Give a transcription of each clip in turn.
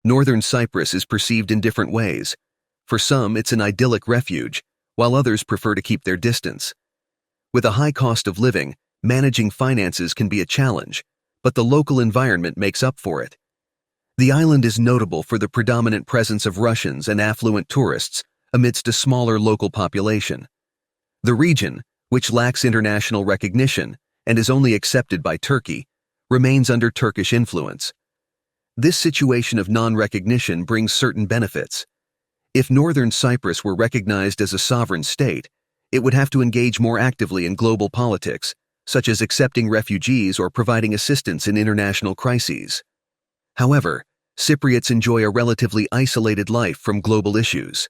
Northern Cyprus is perceived in different ways. For some, it's an idyllic refuge, while others prefer to keep their distance. With a high cost of living, managing finances can be a challenge, but the local environment makes up for it. The island is notable for the predominant presence of Russians and affluent tourists amidst a smaller local population. The region, which lacks international recognition and is only accepted by Turkey, remains under Turkish influence. This situation of non-recognition brings certain benefits. If Northern Cyprus were recognized as a sovereign state, it would have to engage more actively in global politics, such as accepting refugees or providing assistance in international crises. However, Cypriots enjoy a relatively isolated life from global issues.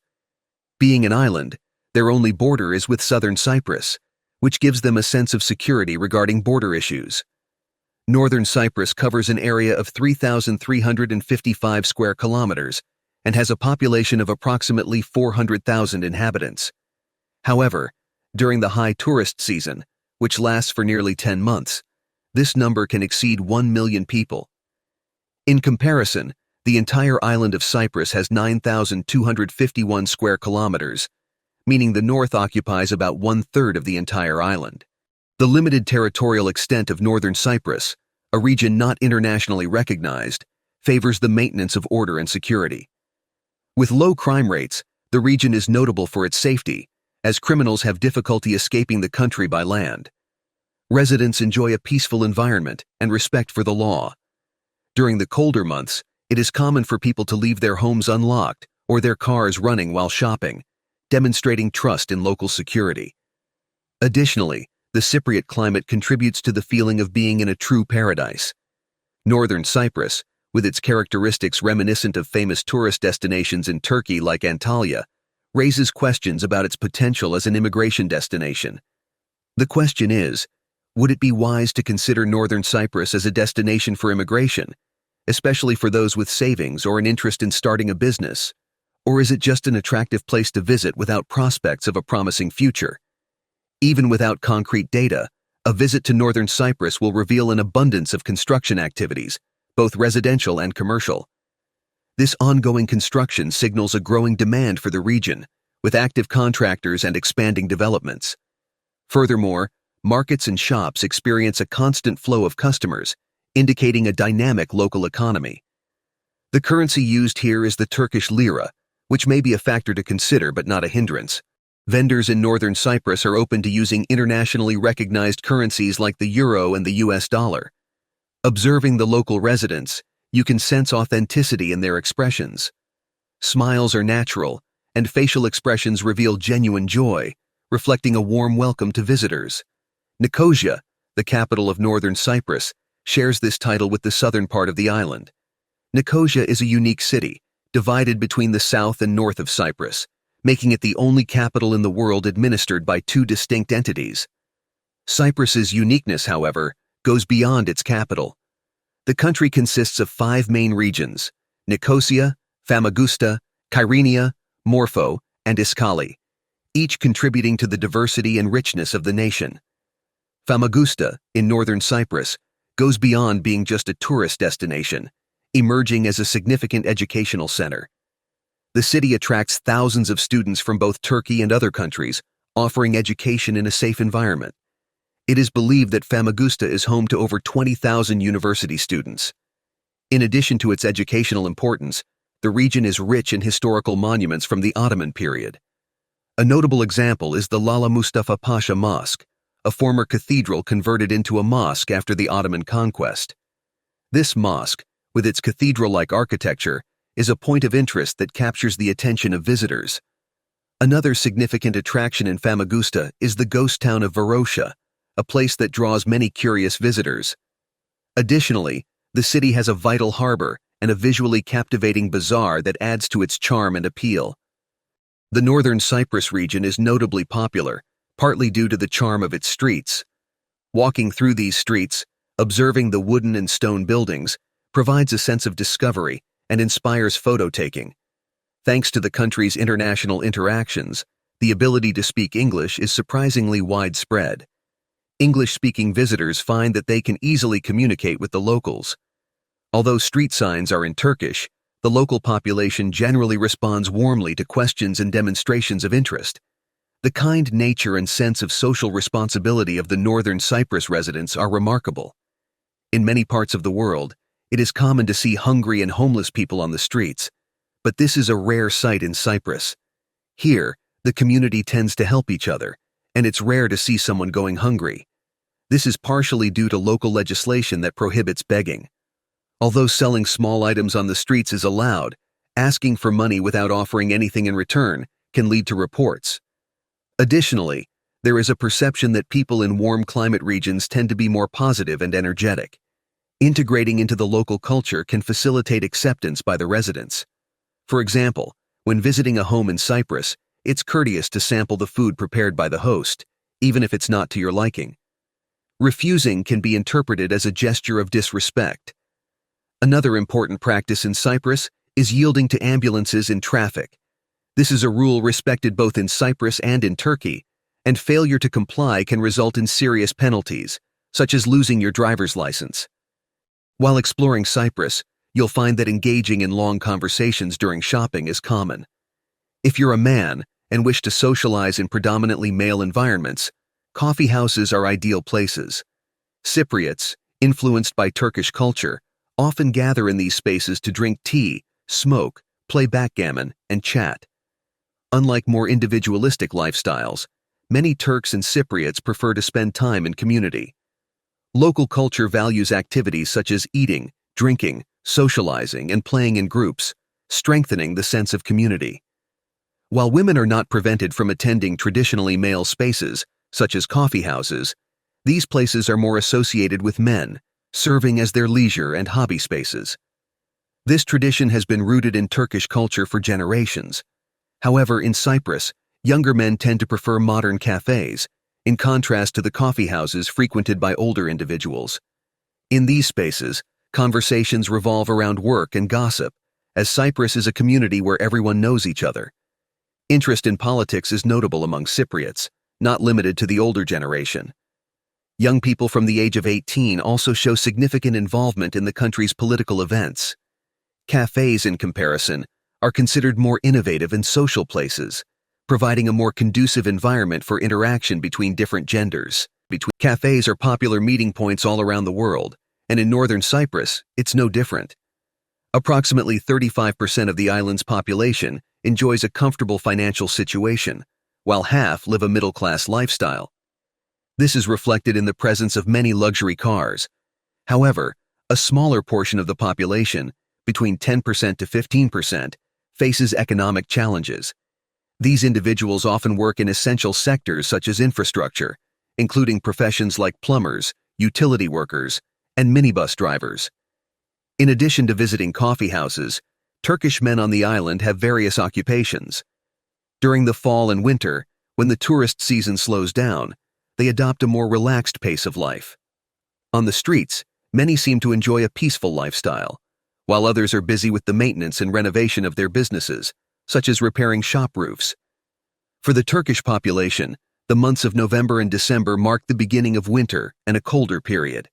Being an island, their only border is with southern Cyprus, which gives them a sense of security regarding border issues. Northern Cyprus covers an area of 3,355 square kilometers and has a population of approximately 400,000 inhabitants. However, during the high tourist season, which lasts for nearly 10 months, this number can exceed 1 million people. In comparison, the entire island of Cyprus has 9,251 square kilometers, meaning the north occupies about 1/3 of the entire island. The limited territorial extent of Northern Cyprus, a region not internationally recognized, favors the maintenance of order and security. With low crime rates, the region is notable for its safety, as criminals have difficulty escaping the country by land. Residents enjoy a peaceful environment and respect for the law. During the colder months, it is common for people to leave their homes unlocked or their cars running while shopping, demonstrating trust in local security. Additionally, the Cypriot climate contributes to the feeling of being in a true paradise. Northern Cyprus, with its characteristics reminiscent of famous tourist destinations in Turkey like Antalya, raises questions about its potential as an immigration destination. The question is, would it be wise to consider Northern Cyprus as a destination for immigration, especially for those with savings or an interest in starting a business? Or is it just an attractive place to visit without prospects of a promising future? Even without concrete data, a visit to Northern Cyprus will reveal an abundance of construction activities, both residential and commercial. This ongoing construction signals a growing demand for the region, with active contractors and expanding developments. Furthermore, markets and shops experience a constant flow of customers, indicating a dynamic local economy. The currency used here is the Turkish lira, which may be a factor to consider but not a hindrance. Vendors in Northern Cyprus are open to using internationally recognized currencies like the euro and the US dollar. Observing the local residents, you can sense authenticity in their expressions. Smiles are natural, and facial expressions reveal genuine joy, reflecting a warm welcome to visitors. Nicosia, the capital of Northern Cyprus, shares this title with the southern part of the island. Nicosia is a unique city, divided between the south and north of Cyprus, making it the only capital in the world administered by two distinct entities. Cyprus's uniqueness, however, goes beyond its capital. The country consists of 5 main regions: Nicosia, Famagusta, Kyrenia, Morpho, and Iskali, each contributing to the diversity and richness of the nation. Famagusta, in northern Cyprus, goes beyond being just a tourist destination, emerging as a significant educational center. The city attracts thousands of students from both Turkey and other countries, offering education in a safe environment. It is believed that Famagusta is home to over 20,000 university students. In addition to its educational importance, the region is rich in historical monuments from the Ottoman period. A notable example is the Lala Mustafa Pasha Mosque, a former cathedral converted into a mosque after the Ottoman conquest. This mosque, with its cathedral-like architecture, is a point of interest that captures the attention of visitors. Another significant attraction in Famagusta is the ghost town of Varosha, a place that draws many curious visitors. Additionally, the city has a vital harbor and a visually captivating bazaar that adds to its charm and appeal. The Northern Cyprus region is notably popular, partly due to the charm of its streets. Walking through these streets, observing the wooden and stone buildings, provides a sense of discovery and inspires photo-taking. Thanks to the country's international interactions, the ability to speak English is surprisingly widespread. English-speaking visitors find that they can easily communicate with the locals. Although street signs are in Turkish, the local population generally responds warmly to questions and demonstrations of interest. The kind nature and sense of social responsibility of the Northern Cyprus residents are remarkable. In many parts of the world, it is common to see hungry and homeless people on the streets, but this is a rare sight in Cyprus. Here, the community tends to help each other, and it's rare to see someone going hungry. This is partially due to local legislation that prohibits begging. Although selling small items on the streets is allowed, asking for money without offering anything in return can lead to reports. Additionally, there is a perception that people in warm climate regions tend to be more positive and energetic. Integrating into the local culture can facilitate acceptance by the residents. For example, when visiting a home in Cyprus, it's courteous to sample the food prepared by the host, even if it's not to your liking. Refusing can be interpreted as a gesture of disrespect. Another important practice in Cyprus is yielding to ambulances in traffic. This is a rule respected both in Cyprus and in Turkey, and failure to comply can result in serious penalties, such as losing your driver's license. While exploring Cyprus, you'll find that engaging in long conversations during shopping is common. If you're a man and wish to socialize in predominantly male environments, coffee houses are ideal places. Cypriots, influenced by Turkish culture, often gather in these spaces to drink tea, smoke, play backgammon, and chat. Unlike more individualistic lifestyles, many Turks and Cypriots prefer to spend time in community. Local culture values activities such as eating, drinking, socializing, and playing in groups, strengthening the sense of community. While women are not prevented from attending traditionally male spaces, such as coffee houses, these places are more associated with men, serving as their leisure and hobby spaces. This tradition has been rooted in Turkish culture for generations. However, in Cyprus, younger men tend to prefer modern cafes, in contrast to the coffee houses frequented by older individuals. In these spaces, conversations revolve around work and gossip, as Cyprus is a community where everyone knows each other. Interest in politics is notable among Cypriots, not limited to the older generation. Young people from the age of 18 also show significant involvement in the country's political events. Cafes, in comparison, are considered more innovative and social places, providing a more conducive environment for interaction between different genders. Cafes are popular meeting points all around the world, and in northern Cyprus, it's no different. Approximately 35% of the island's population enjoys a comfortable financial situation, while half live a middle-class lifestyle. This is reflected in the presence of many luxury cars. However, a smaller portion of the population, between 10% to 15%, faces economic challenges. These individuals often work in essential sectors such as infrastructure, including professions like plumbers, utility workers, and minibus drivers. In addition to visiting coffee houses, Turkish men on the island have various occupations. During the fall and winter, when the tourist season slows down, they adopt a more relaxed pace of life. On the streets, many seem to enjoy a peaceful lifestyle, while others are busy with the maintenance and renovation of their businesses, such as repairing shop roofs. For the Turkish population, the months of November and December mark the beginning of winter and a colder period.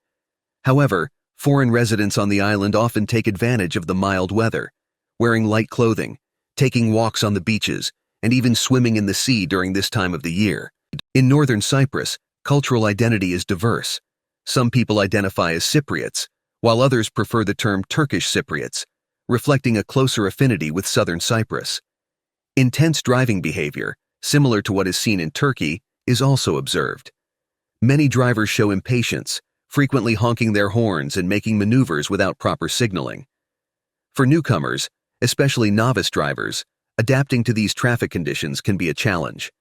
However, foreign residents on the island often take advantage of the mild weather, wearing light clothing, taking walks on the beaches, and even swimming in the sea during this time of the year. In northern Cyprus, cultural identity is diverse. Some people identify as Cypriots, while others prefer the term Turkish Cypriots, reflecting a closer affinity with southern Cyprus. Intense driving behavior, similar to what is seen in Turkey, is also observed. Many drivers show impatience, frequently honking their horns and making maneuvers without proper signaling. For newcomers, especially novice drivers, adapting to these traffic conditions can be a challenge.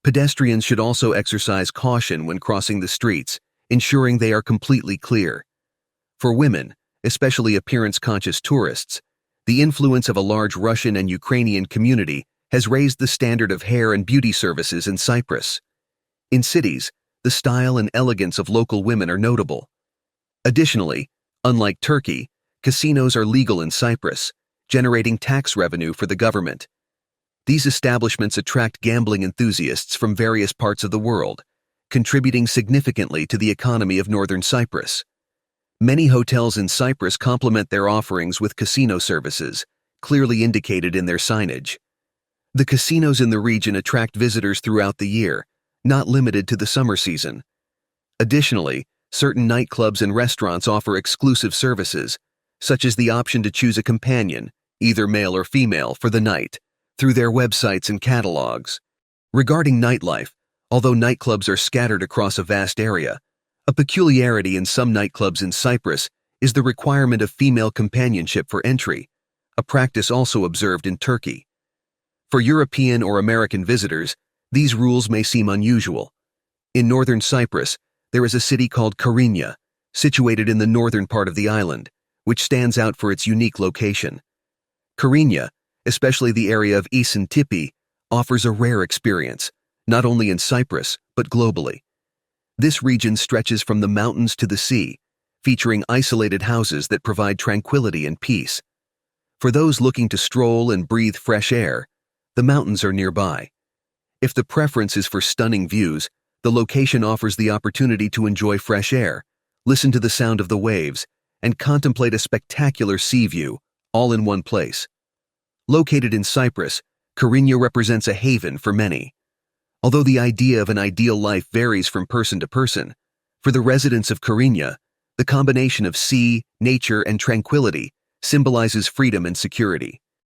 Pedestrians should also exercise caution when crossing the streets, ensuring they are completely clear. For women, especially appearance-conscious tourists, the influence of a large Russian and Ukrainian community has raised the standard of hair and beauty services in Cyprus. In cities, the style and elegance of local women are notable. Additionally, unlike Turkey, casinos are legal in Cyprus, generating tax revenue for the government. These establishments attract gambling enthusiasts from various parts of the world, contributing significantly to the economy of northern Cyprus. Many hotels in Cyprus complement their offerings with casino services, clearly indicated in their signage. The casinos in the region attract visitors throughout the year, not limited to the summer season. Additionally, certain nightclubs and restaurants offer exclusive services, such as the option to choose a companion, either male or female, for the night, through their websites and catalogs. Regarding nightlife, although nightclubs are scattered across a vast area, a peculiarity in some nightclubs in Cyprus is the requirement of female companionship for entry, a practice also observed in Turkey. For European or American visitors, these rules may seem unusual. In northern Cyprus, there is a city called Kyrenia, situated in the northern part of the island, which stands out for its unique location. Kyrenia, especially the area of Isin Tipi, offers a rare experience, not only in Cyprus, but globally. This region stretches from the mountains to the sea, featuring isolated houses that provide tranquility and peace. For those looking to stroll and breathe fresh air, the mountains are nearby. If the preference is for stunning views, the location offers the opportunity to enjoy fresh air, listen to the sound of the waves, and contemplate a spectacular sea view, all in one place. Located in Cyprus, Kyrenia represents a haven for many. Although the idea of an ideal life varies from person to person, for the residents of Kyrenia, the combination of sea, nature, and tranquility symbolizes freedom and security.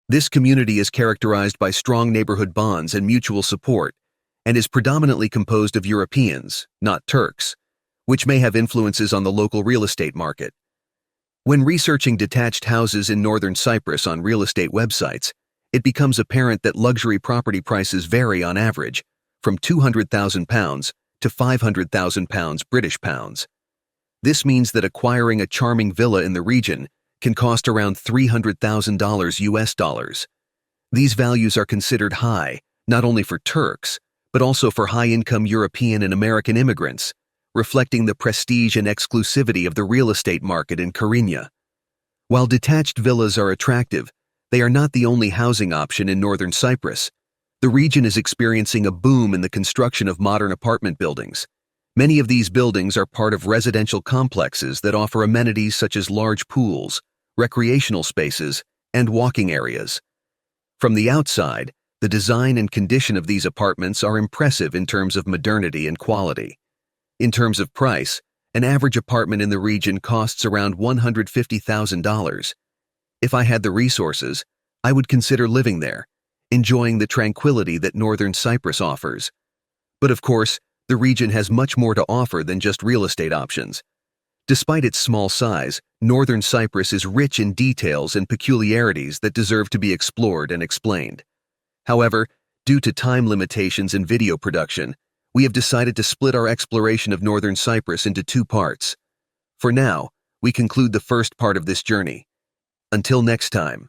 This community is characterized by strong neighborhood bonds and mutual support, and is predominantly composed of Europeans, not Turks, which may have influences on the local real estate market. When researching detached houses in northern Cyprus on real estate websites, it becomes apparent that luxury property prices vary on average from £200,000 to £500,000 British pounds. This means that acquiring a charming villa in the region can cost around $300,000 US dollars. These values are considered high, not only for Turks, but also for high-income European and American immigrants, reflecting the prestige and exclusivity of the real estate market in Kyrenia. While detached villas are attractive, they are not the only housing option in northern Cyprus. The region is experiencing a boom in the construction of modern apartment buildings. Many of these buildings are part of residential complexes that offer amenities such as large pools, recreational spaces, and walking areas. From the outside, the design and condition of these apartments are impressive in terms of modernity and quality. In terms of price, an average apartment in the region costs around $150,000. If I had the resources, I would consider living there, enjoying the tranquility that northern Cyprus offers. But of course, the region has much more to offer than just real estate options. Despite its small size, northern Cyprus is rich in details and peculiarities that deserve to be explored and explained. However, due to time limitations in video production, we have decided to split our exploration of northern Cyprus into two parts. For now, we conclude the first part of this journey. Until next time.